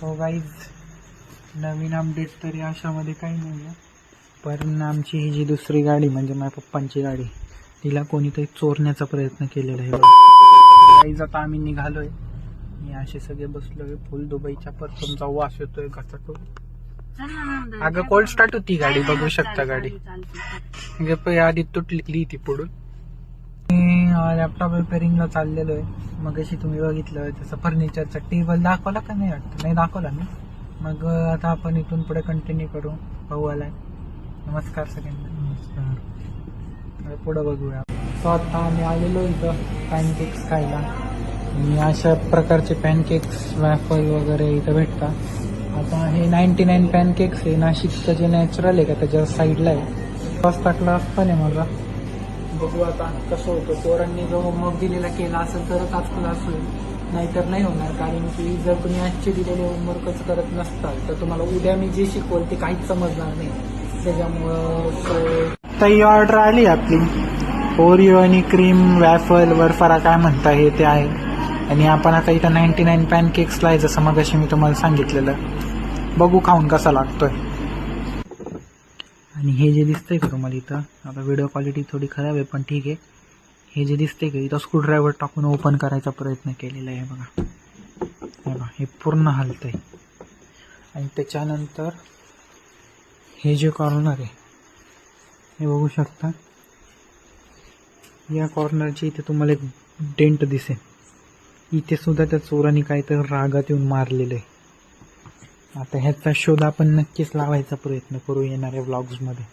So guys, नवीन update तरी अशामध्ये काही नाही आहे, पण आमची ही जी दुसरी गाडी म्हणजे माझ्या पप्पांची गाडी, तिला कोणीतरी चोरण्याचा प्रयत्न केलेला आहे. गाईज आता आम्ही निघालोय, मी असे सगळे बसलोय, फुल दुबईच्या परफ्यूमचा वास येतोय घसाटो. अगं कोल्ड स्टार्ट होती गाडी, बघू शकता गाडी आधी तुटली ती पुढून. लॅपटॉप रिपेअरिंगला चाललेलो आहे. मग अशी तुम्ही बघितलं जसं फर्निचरचा टेबल दाखवला का नाही, वाटतं नाही दाखवला मी. मग आता आपण इथून पुढे कंटिन्यू करू. भाऊ आलाय, नमस्कार सगळ्यांना. नमस्कार. पुढं बघूया. सो आता आम्ही आलेलो इथं पॅनकेक्स खायला, आणि अशा प्रकारचे पॅनकेक्स वॅफल वगैरे इथं भेटतात. आता हे 99 पॅनकेक्स आहे, नाशिकचं जे नॅचरल आहे का त्याच्या साईडला आहे. पास्ता क्लास पण आहे माझा. बघू आता कसं होतं. पोरांनी जो होमवर्क दिलेला केला असेल तरच आज क्लास होईल, नाहीतर नाही होणार. कारण की जर तुम्ही आजचे दिलेले होमवर्कच करत नसताल तर तुम्हाला उद्या मी जे शिकवल ते काहीच समजणार नाही. त्याच्यामुळं तर ही ऑर्डर आली आपली, ओरिओ आणि क्रीम वॅफल वरफारा काय म्हणता हे ते आहे. आणि आपण आता इथं 99 पॅनकेक्सला आहे, जसं मग अशी मी तुम्हाला सांगितलेलं. बघू खाऊन कसा लागतोय. आणि हे जे दिसतंय का तुम्हाला इथं, आता व्हिडिओ क्वालिटी थोडी खराब आहे पण ठीक आहे. हे जे दिसतंय का इथं, स्क्रूड्रायव्हर टाकून ओपन करायचा प्रयत्न केलेला आहे. बघा हे पूर्ण हलतंय. आणि त्याच्यानंतर हे जे कॉर्नर आहे हे बघू शकता, या कॉर्नरची इथे तुम्हाला एक डेंट दिसेल. इथे सुद्धा त्या चोरांनी काहीतरी रागात येऊन मारलेलं आहे. आता ह्याचा शोध आपण नक्कीच लावायचा प्रयत्न करू येणाऱ्या व्लॉग्समध्ये.